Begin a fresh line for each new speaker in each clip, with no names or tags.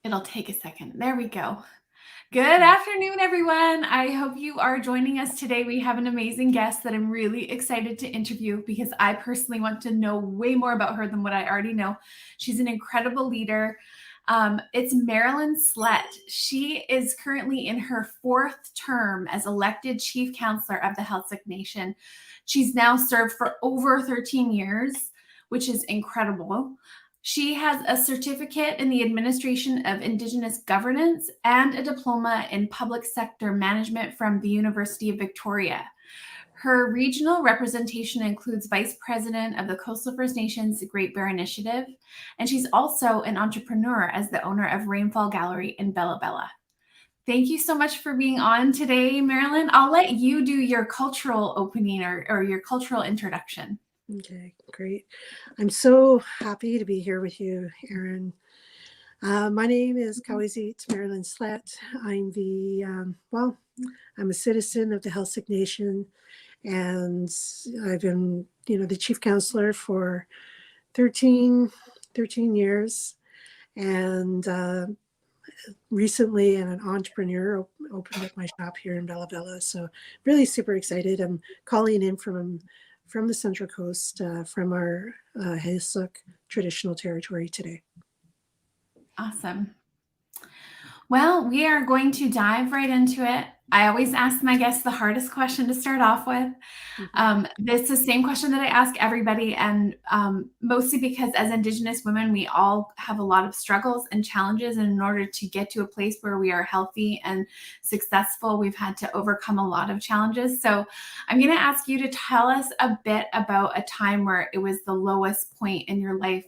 It'll take a second. There we go. Good afternoon, everyone. I hope you are joining us today. We have an amazing guest that I'm really excited to interview because I personally want to know way more about her than what I already know. She's an incredible leader. It's Marilyn Slett. She is currently in her 4th term as elected chief councillor of the Heiltsuk Nation. She's now served for over 13 years, which is incredible. She has a certificate in the administration of Indigenous governance and a diploma in public sector management from the University of Victoria. Her regional representation includes Vice President of the Coastal First Nations Great Bear Initiative, and she's also an entrepreneur as the owner of Rainfall Gallery in Bella Bella. Thank you so much for being on today, Marilyn. I'll let you do your cultural opening or your cultural introduction.
Okay, great. I'm so happy to be here with you, Erin. My name is Marilyn Slett. I'm I'm a citizen of the Heiltsuk Nation, and I've been, the chief counselor for 13 years, and recently an entrepreneur opened up my shop here in Bella Bella. So really super excited. I'm calling in from the Central Coast, from our Heiltsuk traditional territory today.
Awesome. Well, we are going to dive right into it. I always ask my guests the hardest question to start off with. This is the same question that I ask everybody, and mostly because as Indigenous women, we all have a lot of struggles and challenges, and in order to get to a place where we are healthy and successful, we've had to overcome a lot of challenges. So I'm going to ask you to tell us a bit about a time where it was the lowest point in your life,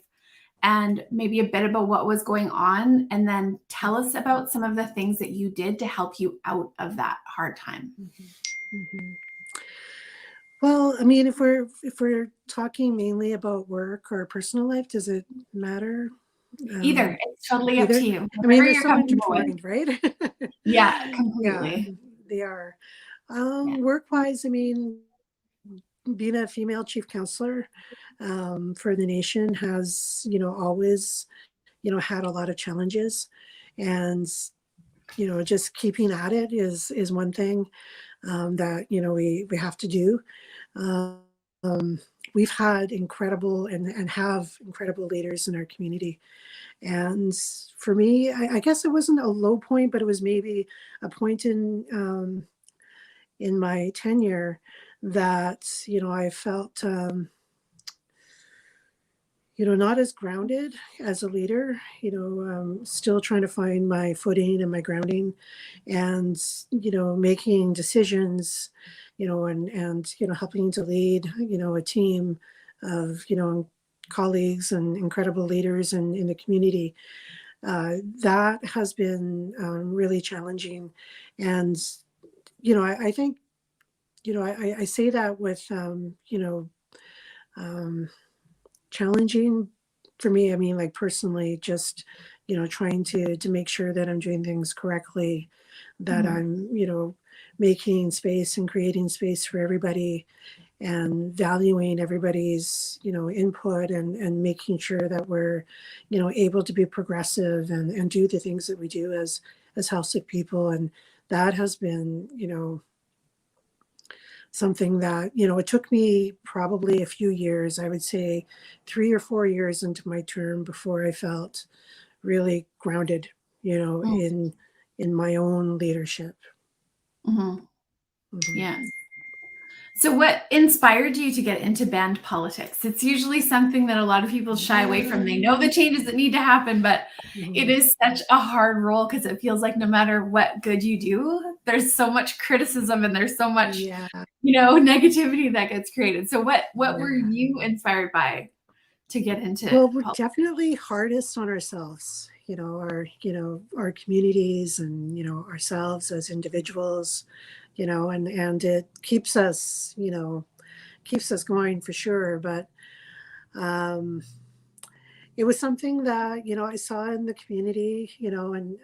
and maybe a bit about what was going on, and then tell us about some of the things that you did to help you out of that hard time.
Well, I mean, if we're talking mainly about work or personal life, does it matter?
Either. It's totally up to you.
I mean, they're so intertwined, right?
Yeah, completely.
Yeah, they are. Work-wise, I mean, being a female chief counselor for the nation has, always, had a lot of challenges, and, just keeping at it is one thing that, we have to do. We've had incredible and have incredible leaders in our community. And for me, I guess it wasn't a low point, but it was maybe a point in my tenure that, I felt, not as grounded as a leader, still trying to find my footing and my grounding, and, making decisions, and helping to lead, a team of, colleagues and incredible leaders in the community. That has been really challenging. And, I think, I say that with, challenging for me. I mean, like personally, just, trying to make sure that I'm doing things correctly, that I'm, making space and creating space for everybody, and valuing everybody's, input, and making sure that we're, able to be progressive and do the things that we do as Heiltsuk people. And that has been, something that, it took me probably a few years, I would say 3 or 4 years into my term, before I felt really grounded, in my own leadership.
Yeah. So what inspired you to get into band politics? It's usually something that a lot of people shy away from. They know the changes that need to happen, but it is such a hard role because it feels like no matter what good you do, there's so much criticism and there's so much, negativity that gets created. So what were you inspired by to get into?
Well, we're definitely hardest on ourselves, our communities, and, ourselves as individuals, and it keeps us, going for sure. But it was something that, I saw in the community, and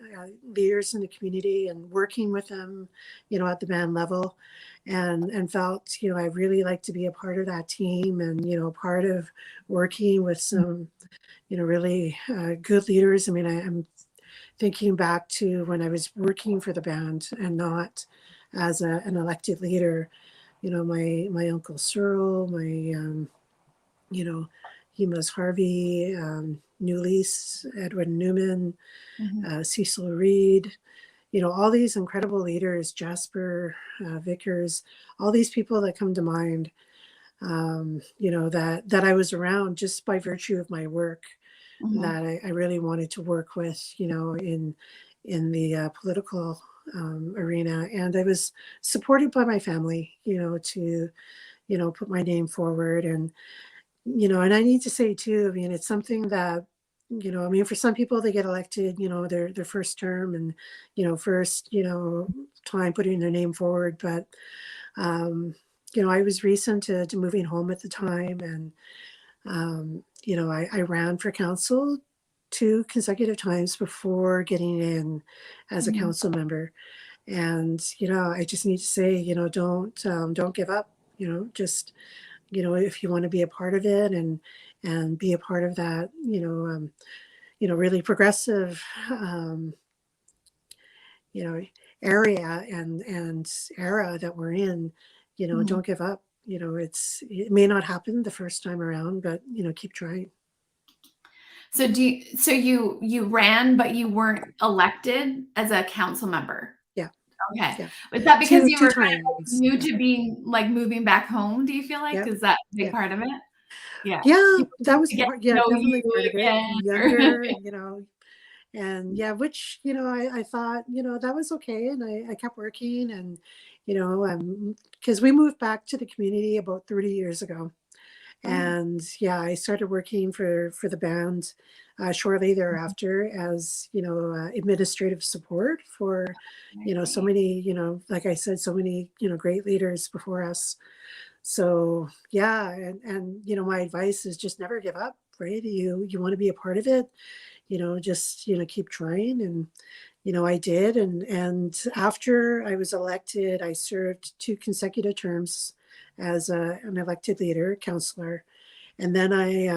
leaders in the community, and working with them, at the band level, and felt, I really like to be a part of that team, and, part of working with some, really good leaders. I mean, I'm thinking back to when I was working for the band and not as an elected leader, my Uncle Cyril, Hemas Harvey, Newlease, Edwin Newman, Cecil Reed, all these incredible leaders, Jasper Vickers, all these people that come to mind, that I was around just by virtue of my work, that I really wanted to work with, in the political arena. And I was supported by my family, to, put my name forward. And I need to say too, I mean, it's something that, for some people they get elected, their first term and, first, time putting their name forward. But, I was recent to moving home at the time. And, I ran for council 2 consecutive times before getting in as a council member. And, I just need to say, don't give up, just, if you want to be a part of it and be a part of that, really progressive, area and era that we're in, don't give up. It may not happen the first time around, but, keep trying.
So you ran, but you weren't elected as a council member?
Yeah.
Okay.
Yeah.
Was that because you
Two
were kind of
times.
new to being like moving back home, do you feel like?
Yeah.
Is that a big
Yeah.
part of it? Yeah.
Yeah,
People
that was
to get
part,
to
yeah,
know
definitely
you
part of it.
again or
Younger, and yeah, which, I thought, that was okay. And I kept working and, because we moved back to the community about 30 years ago. And yeah, I started working for the band shortly thereafter as, administrative support for, so many, like I said, so many, great leaders before us. So yeah, and my advice is just never give up, right? You want to be a part of it, just, keep trying. And, I did. And after I was elected, I served 2 consecutive terms as an elected leader, councillor. And then I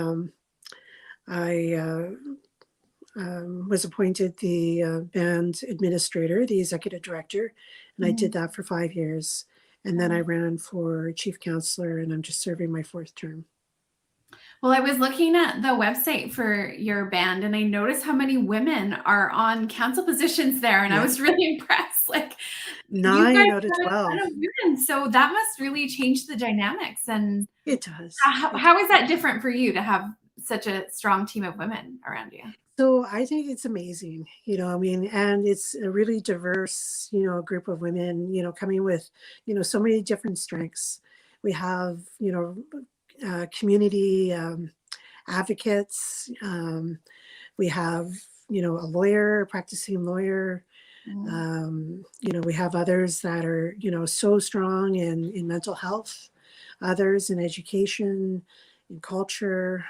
was appointed the band administrator, the executive director, and I did that for 5 years. And then I ran for chief counselor, and I'm just serving my 4th term.
Well, I was looking at the website for your band and I noticed how many women are on council positions there. And I was really impressed. Like, you guys
9 out of
are a
12.
ton of women. So that must really change the dynamics. And
It does.
how is that different for you to have such a strong team of women around you?
So I think it's amazing, and it's a really diverse, group of women, coming with, so many different strengths. We have, community advocates. We have, a lawyer, a practicing lawyer. We have others that are, so strong in mental health, others in education, in culture.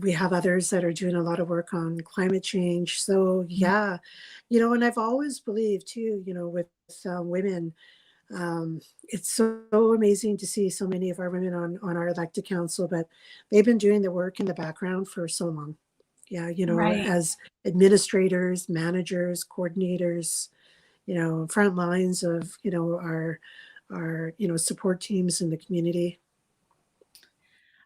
We have others that are doing a lot of work on climate change. So yeah, and I've always believed too, with women, it's so amazing to see so many of our women on our elected council, but they've been doing the work in the background for so long. Yeah,
Right.
as administrators, managers, coordinators, front lines of, our, support teams in the community.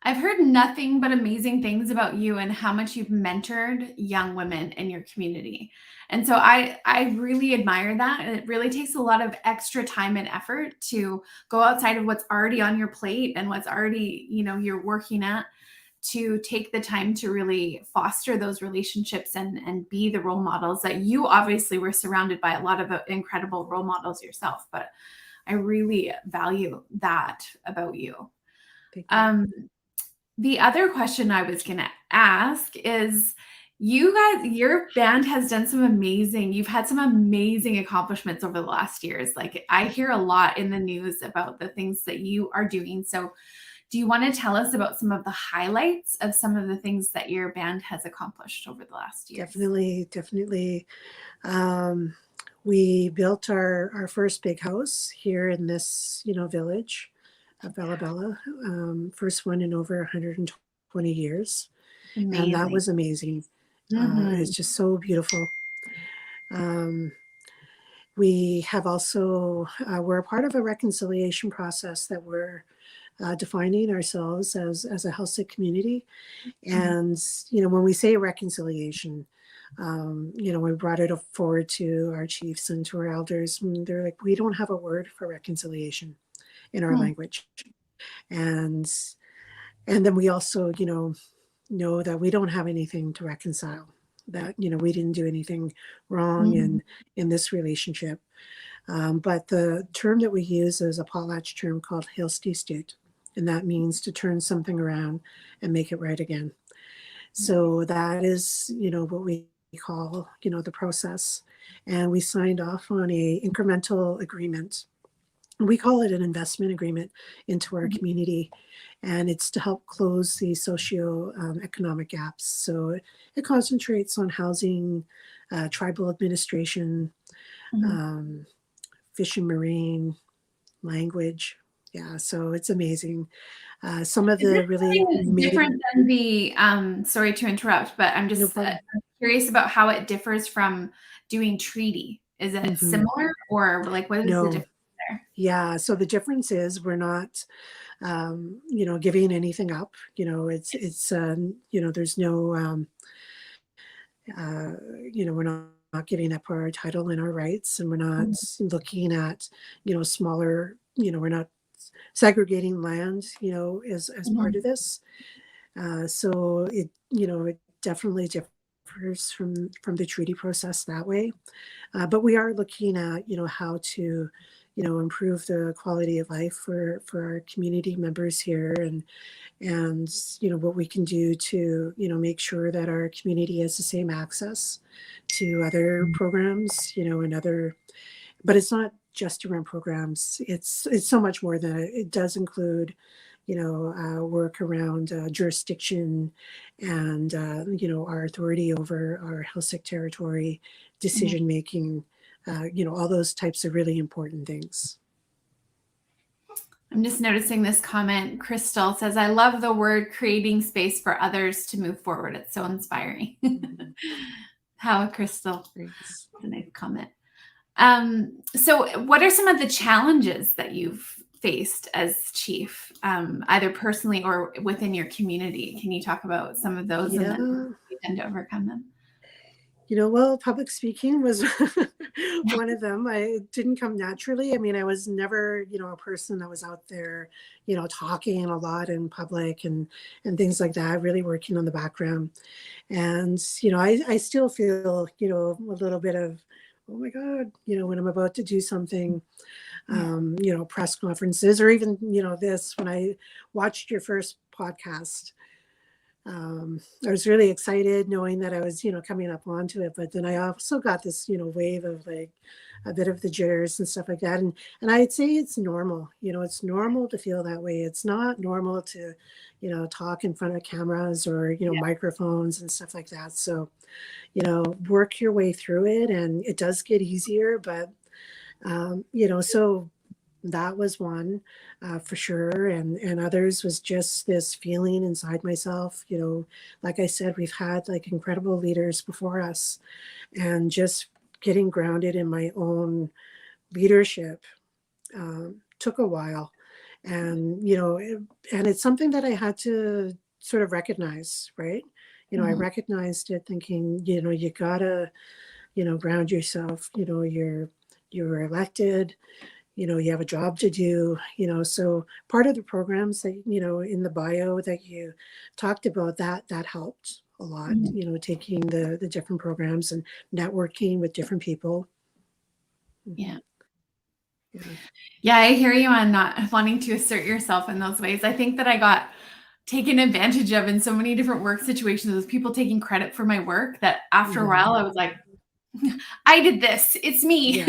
I've heard nothing but amazing things about you and how much you've mentored young women in your community. And so I really admire that. And it really takes a lot of extra time and effort to go outside of what's already on your plate and what's already, you're working at, to take the time to really foster those relationships and be the role models that you obviously were surrounded by a lot of incredible role models yourself. But I really value that about you.
Thank you.
The other question I was going to ask is, your band has done you've had some amazing accomplishments over the last years. Like, I hear a lot in the news about the things that you are doing. So do you want to tell us about some of the highlights of some of the things that your band has accomplished over the last year?
Definitely. We built our first big house here in this, village of Bella Bella, first one in over 120 years.
Amazing.
And that was amazing. It's just so beautiful. Um, we have also, we're a part of a reconciliation process that we're defining ourselves as a Heiltsuk community. And, when we say reconciliation, we brought it forward to our chiefs and to our elders, and they're like, we don't have a word for reconciliation in our language. And then we also, know that we don't have anything to reconcile, that, we didn't do anything wrong in this relationship. But the term that we use is a potlatch term called Heiltsuk, and that means to turn something around and make it right again. So that is, what we call, the process. And we signed off on a incremental agreement. We call it an investment agreement into our community, and it's to help close the socio-economic gaps. So it concentrates on housing, tribal administration, fish and marine, language. Yeah, so it's amazing. Some of the really
different than the sorry to interrupt, but I'm just curious about how it differs from doing treaty. Is it similar, or like what is the difference there?
Yeah, so the difference is we're not giving anything up. It's there's no we're not giving up our title and our rights, and we're not looking at smaller, we're not segregating land, as part of this. So it definitely differs from the treaty process that way. But we are looking at, how to, improve the quality of life for our community members here, and what we can do to, make sure that our community has the same access to other programs, and other, but it's not just around programs. It's so much more than that. It does include, work around jurisdiction and, our authority over our Heiltsuk territory, decision making, all those types of really important things.
I'm just noticing this comment. Crystal says, I love the word creating space for others to move forward. It's so inspiring. How, Crystal? Thanks. That's a nice comment. So what are some of the challenges that you've faced as chief, either personally or within your community? Can you talk about some of those and then you tend to overcome them?
Well, public speaking was one of them. It didn't come naturally. I mean, I was never, a person that was out there, talking a lot in public and things like that, really working on the background. And, I still feel, a little bit of, oh my God, when I'm about to do something, press conferences, or even, this, when I watched your first podcast, I was really excited knowing that I was, coming up onto it. But then I also got this, wave of like a bit of the jitters and stuff like that. And I'd say it's normal, it's normal to feel that way. It's not normal to, talk in front of cameras or, microphones and stuff like that. So, work your way through it, and it does get easier. But, so that was one for sure. And others was just this feeling inside myself, like I said, we've had like incredible leaders before us, and just getting grounded in my own leadership took a while. And, and it's something that I had to sort of recognize, right? I recognized it thinking, you gotta, ground yourself, you're elected, you have a job to do, so part of the programs that, in the bio that you talked about, that helped a lot, taking the different programs and networking with different people.
Yeah. Yeah, I hear you on not wanting to assert yourself in those ways. I think that I got taken advantage of in so many different work situations with people taking credit for my work that after a while I was like, I did this. It's me.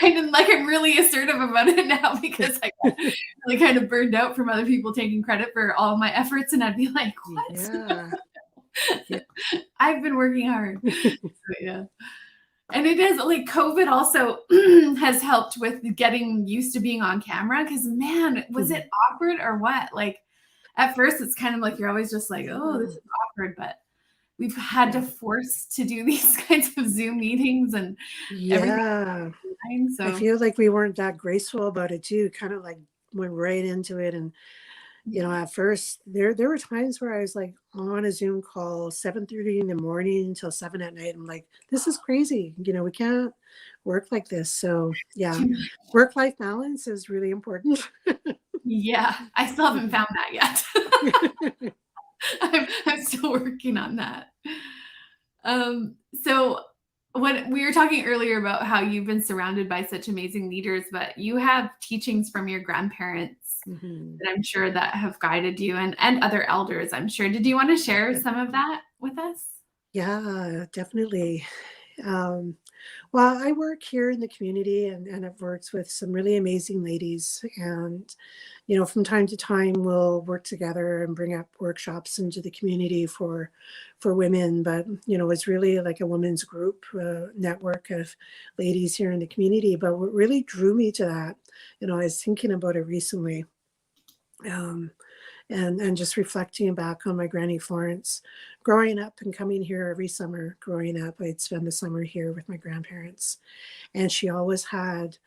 I'm really assertive about it now because I got really kind of burned out from other people taking credit for all my efforts, and I'd be like, what? I've been working hard. So, yeah. And it is like COVID also has helped with getting used to being on camera, because man, was it awkward or what? Like at first it's kind of like you're always just like, oh, this is awkward, but we've had to
Yeah.
force to do these kinds of Zoom meetings and everything
Yeah.
online.
I
So
feel like we weren't that graceful about it too, kind of like went right into it. And,
yeah.
at first there were times where I was like on a Zoom call 7:30 in the morning until 7 at night. I'm like, this is crazy. We can't work like this. So yeah, work-life balance is really important.
Yeah, I still haven't
Mhm.
found that yet. I'm still working on that. So when we were talking earlier about how you've been surrounded by such amazing leaders, but you have teachings from your grandparents
Mhm.
that I'm sure that have guided you and other elders, I'm sure. Did you want to share some of that with us?
Yeah, definitely. Um, well, I work here in the community, and I've worked with some really amazing ladies. And, from time to time, we'll work together and bring up workshops into the community for women. But, it's really like a women's group network of ladies here in the community. But what really drew me to that, I was thinking about it recently. Um, and just reflecting back on my granny Florence, growing up and coming here every summer. Growing up, I'd spend the summer here with my grandparents, and she always had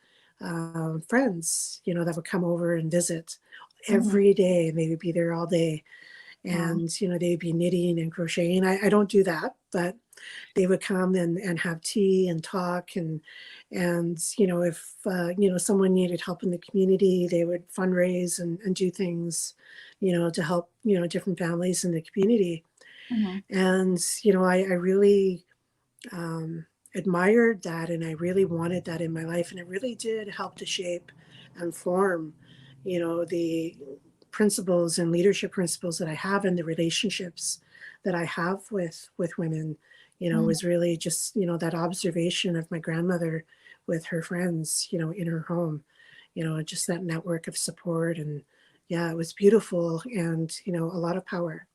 friends, that would come over and visit
Mhm.
every day, and they would be there all day.
Wow.
And they'd be knitting and crocheting. I don't do that, but they would come and have tea and talk. And if someone needed help in the community, they would fundraise and do things to help different families in the community.
Mhm.
And I really admired that, and I really wanted that in my life, and it really did help to shape and form the principles and leadership principles that I have, and the relationships that I have with women.
Mhm.
Was really just that observation of my grandmother with her friends in her home, just that network of support. And yeah, it was beautiful, and a lot of power.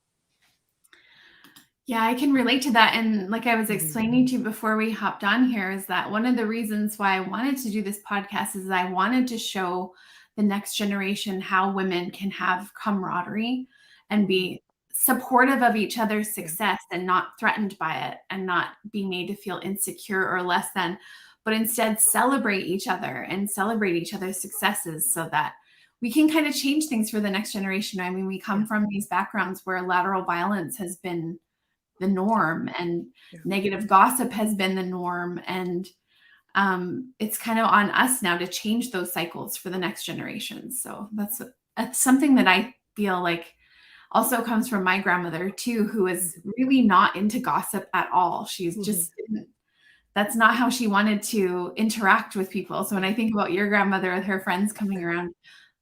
Yeah, I can relate to that. And like I was
Mhm.
explaining to you before we hopped on here, is that one of the reasons why I wanted to do this podcast is I wanted to show the next generation how women can have camaraderie and
Mhm.
be supportive of each other's
Yeah.
success and not threatened by it and not be made to feel insecure or less than, but instead celebrate each other and celebrate each other's successes so that we can kind of change things for the next generation. I mean, we come
Yeah.
from these backgrounds where lateral violence has been the norm and
Yeah.
negative gossip has been the norm. And it's kind of on us now to change those cycles for the next generation. So that's something that I feel like also comes from my grandmother too, who is really not into gossip at all. She's
Mhm.
just that's not how she wanted to interact with people. So when I think about your grandmother with her friends coming around,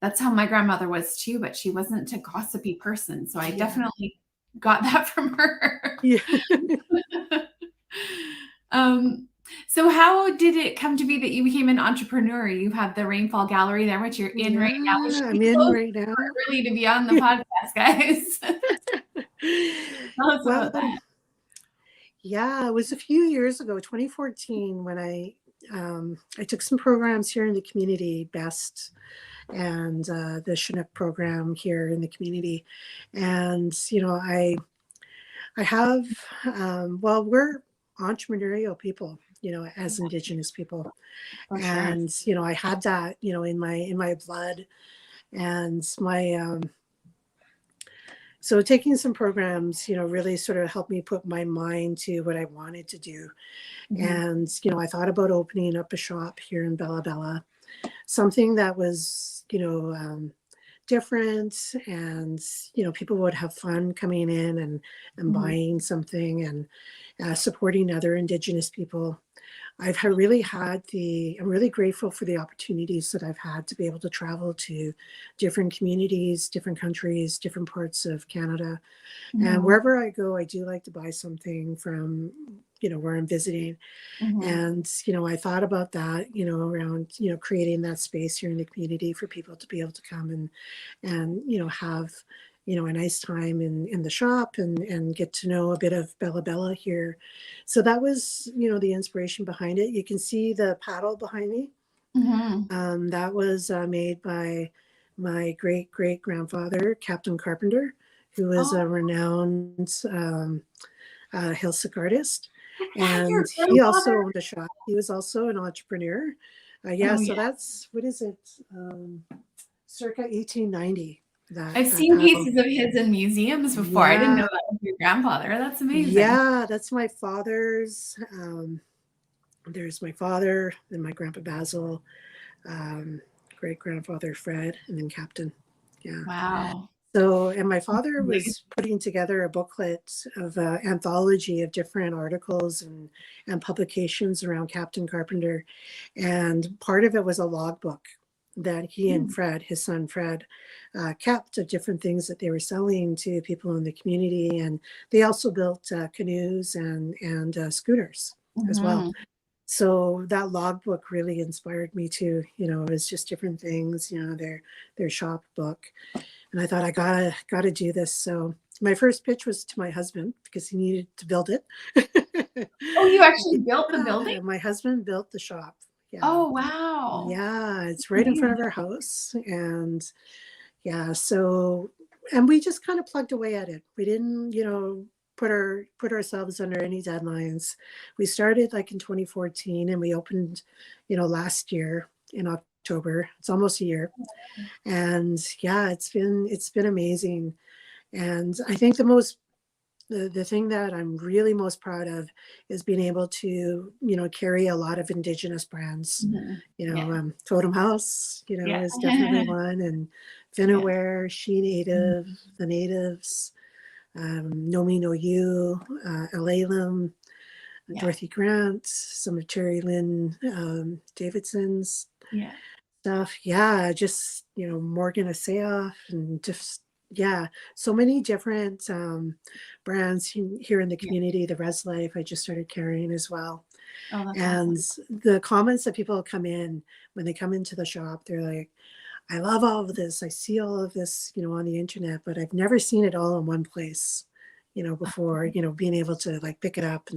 that's how my grandmother was too, but she wasn't a gossipy person. So I
Yeah.
definitely got that from her.
Yeah.
Um, so how did it come to be that you became an entrepreneur? You have the Rainfall Gallery there, which you're in right now. We
Yeah,
should
I'm
be
in
closed
right now.
early to be on the podcast, guys. Tell us
Well,
about that.
yeah, it was a few years ago, 2014, when I took some programs here in the community, BEST and the Chinook program here in the community. And I have well, we're entrepreneurial people, as Indigenous people.
For sure.
And I had that in my blod. And my so taking some programs really sort of helped me put my mind to what I wanted to do.
Mhm.
And I thought about opening up a shop here in Bella Bella, something that was different, and people would have fun coming in and
Mhm.
buying something, and supporting other Indigenous people. I'm really grateful for the opportunities that I've had to be able to travel to different communities, different countries, different parts of Canada. And
Mhm.
wherever I go, I do like to buy something from, where I'm visiting.
Mhm.
And, I thought about that, around, creating that space here in the community for people to be able to come and have a nice time in the shop, and get to know a bit of Bella Bella here. So that was the inspiration behind it. You can see the paddle behind me.
Mhm.
That was made by my great great grandfather, Captain Carpenter, who was
Oh,
a renowned Heiltsuk artist.
Your
And he also
grandfather?
owned a shop. He was also an entrepreneur. Yeah,
Oh,
so
yeah.
that's, what is it? Circa 1890,
I've
that
seen
battle.
pieces of his in museums before. I didn't know
Yeah,
that was your grandfather. That's amazing.
yeah, that's my father's. There's my father, then my grandpa Basil, um, great grandfather Fred, and then Captain. Yeah.
Wow.
So, and my father
Like,
was putting together a booklet of anthology of different articles and publications around Captain Carpenter. And part of it was a logbook that he and Fred, his son Fred, kept of different things that they were selling to people in the community. And they also built canoes and scooters as well.
mhm.
So that logbook really inspired me to, it was just different things, their shop book. And I thought, I gotta do this. So my first pitch was to my husband because he needed to build it.
Oh, you actually built the building?
Yeah, my husband built the shop. Yeah.
Oh, wow.
Yeah, it's right in front
Amazing.
of our house. And yeah, so, and we just kind of plugged away at it. We didn't, put ourselves under any deadlines. We started like in 2014 and we opened, last year in October. It's almost a year. And yeah, it's been amazing. And I think the thing that I'm really most proud of is being able to, carry a lot of Indigenous brands.
Mhm. Yeah.
Totem House,
Yeah.
is definitely one, and
Yeah.
Finaware, She Native,
Mhm.
The Natives, No Me No You, Alalum,
Yeah.
Dorothy Grant, some of Terry Lynn Davidson's
Yeah.
stuff. Yeah, just, Morgan Asayoff and just, yeah, so many different brands here in the
Yeah.
community. The Res Life I just started carrying as well.
Oh, that's
And
awesome.
the comments that people come in when they come into the shop, they're like, I love all of this. I see all of this, on the internet, but I've never seen it all in one place, before, being able to like pick it up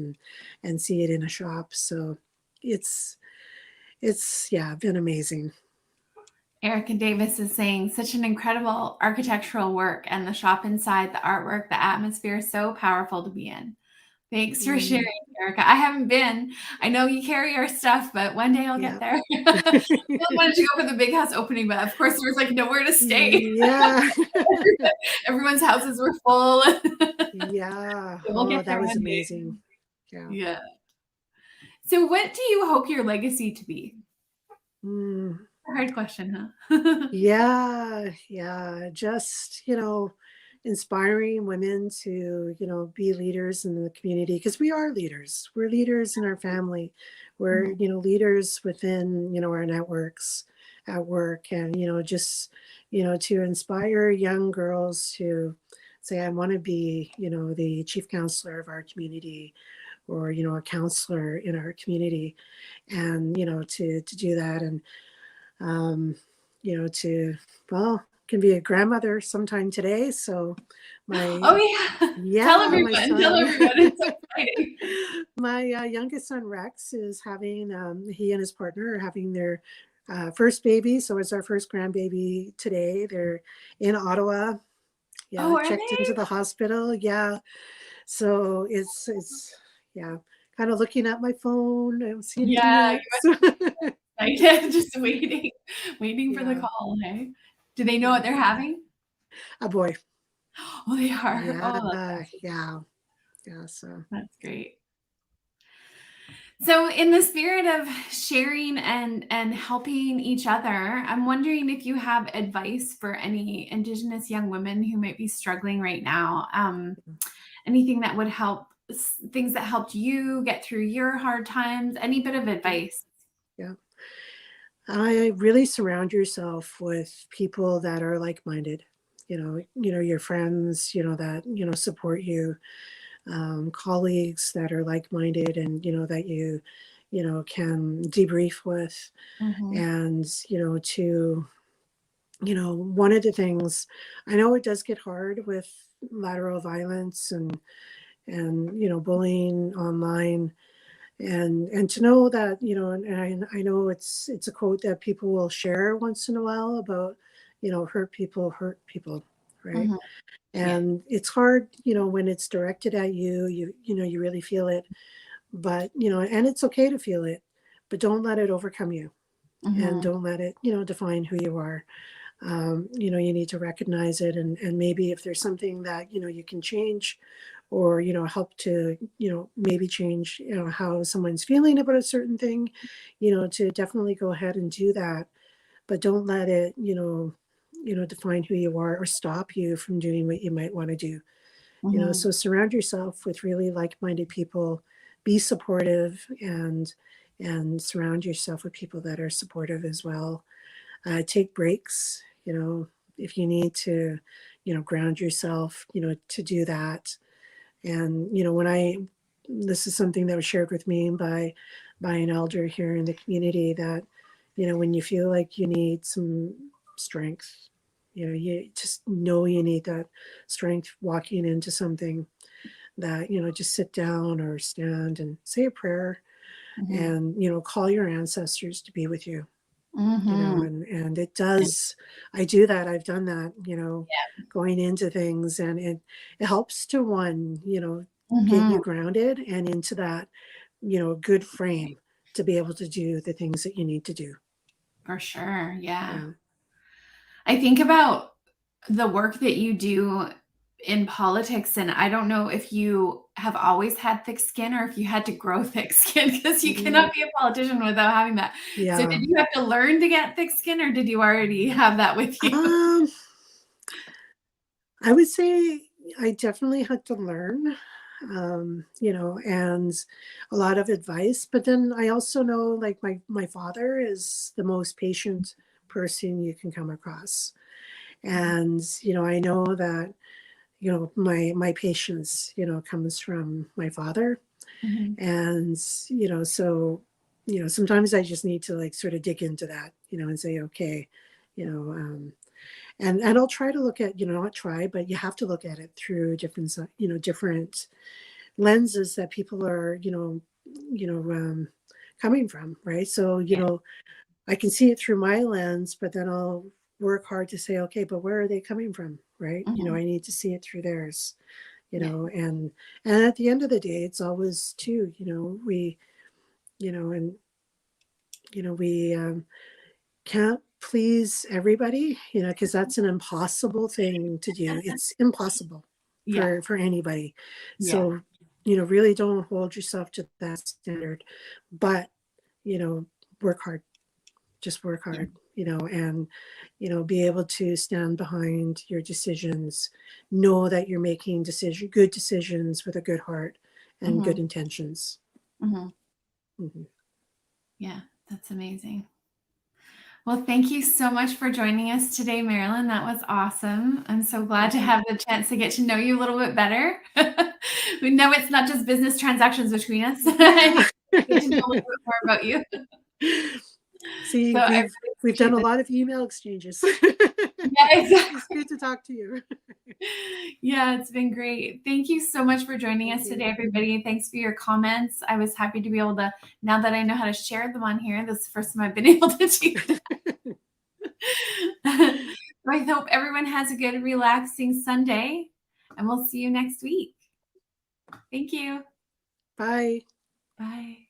and see it in a shop. So it's yeah, been amazing.
Erica Davis is saying such an incredible architectural work, and the shop inside, the artwork, the atmosphere is so powerful to be in. Thanks for sharing,
Mm,
Erica. I haven't been. I know you carry our stuff, but one day I'll get
yeah.
there. I really wanted to go for the big house opening, but of course there was like nowhere to stay.
Yeah.
Everyone's houses were full.
Yeah.
We'll
Oh,
get
that
there
was
one day.
amazing. Yeah.
Yeah. So what do you hope your legacy to be?
Mm,
Hard question, huh?
yeah. Yeah. Just, inspiring women to, be leaders in the community because we are leaders. We're leaders in our family. We're,
Mhm.
leaders within, our networks at work and, just, to inspire young girls to say, I want to be, the chief counselor of our community or, a counselor in our community and, to do that. And um, to, well, can be a grandmother sometime today. So my,
Oh, yeah. Tell
yeah, my
everyone. Tell
son,
everyone. It's so exciting.
my youngest son Rex is having, he and his partner are having their first baby. So it's our first grandbaby today. They're in Ottawa. Yeah,
Oh, are
checked into
they?
the hospital. Yeah. So yeah, kind of looking at my phone. I don't see anything
Yeah,
yet.
you must be excited, just waiting for the
Yeah.
call, hey? Do they know
Yeah.
what they're having?
A boy.
Oh, they are.
Yeah,
Oh,
yeah, yeah. So
that's great. So, in the spirit of sharing and helping each other, I'm wondering if you have advice for any Indigenous young women who might be struggling right now. Anything that would help, things that helped you get through your hard times, any bit of
yeah,
advice.
yeah. I really surround yourself with people that are like-minded. Your friends, that support you, colleagues that are like-minded, and that can debrief with,
Mhm.
and one of the things I know it does get hard with lateral violence and bullying online and to know that and I know it's a quote that people will share once in a while about hurt people hurt people, right?
Mhm. Yeah.
And it's hard, when it's directed at you, you really feel it, but, and it's okay to feel it, but don't let it overcome you, and
Mhm.
don't let it, define who you are. You need to recognize it, and maybe if there's something that, you can change, or, help to, maybe change, how someone's feeling about a certain thing, to definitely go ahead and do that. But don't let it, define who you are or stop you from doing what you might want to do.
Mhm.
So surround yourself with really like-minded people, be supportive, and surround yourself with people that are supportive as well. Take breaks, if you need to, ground yourself, to do that. And, this is something that was shared with me by an elder here in the community, that, when you feel like you need some strength, you just know you need that strength walking into something, that, just sit down or stand and say a prayer,
Mhm.
and, call your ancestors to be with you.
Mhm.
And it does, I do that, I've done that,
Yeah.
going into things, and it helps to, one, get you
Mhm.
grounded and into that, good frame to be able to do the things that you need to do.
For sure. Yeah.
Yeah.
I think about the work that you do in politics, and I don't know if you have always had thick skin or if you had to grow thick skin, because you
Mhm.
cannot be a politician without having that. So did
Yeah.
you have to learn to get thick skin, or did you already have that with you?
Um, I would say I definitely had to learn, and a lot of advice. But then I also know, like, my father is the most patient person you can come across. And, I know that, my patience, comes from my father.
Mhm.
And, so, sometimes I just need to, like, sort of dig into that, and say, okay, you know, um, and I'll try to look at, not try, but you have to look at it through different, different lenses that people are, coming from, right? So,
Yeah.
I can see it through my lens, but then I'll work hard to say, okay, but where are they coming from, right?
Mhm.
I need to see it through theirs,
Yeah.
and at the end of the day, it's always too, we, and we can't please everybody, because that's an impossible thing to do. It's impossible
Yeah.
for anybody.
Yeah.
So, really don't hold yourself to that standard, but, you know, work hard, just work
Yeah.
hard, and, be able to stand behind your decisions, know that you're making good decisions with a good heart and good
Mhm.
intentions.
Mhm.
Mhm.
Yeah. That's amazing. Well, thank you so much for joining us today, Marilyn. That was awesome. I'm so glad to
Thank you.
have the chance to get to know you a little bit better. We know it's not just business transactions between us. I
Yeah.
get to know a little bit more about you.
See,
So I really
we've done
appreciate
a
this.
lot of email exchanges.
Yeah,
It's
exactly.
good to talk to you.
Yeah, it's been great. Thank you so much for joining
Thank
us today,
you.
everybody. Thanks for your comments. I was happy to be able to, now that I know how to share them on here, this is the first time I've been able to do that. I hope everyone has a good, relaxing Sunday, and we'll see you next week. Thank you.
Bye.
Bye.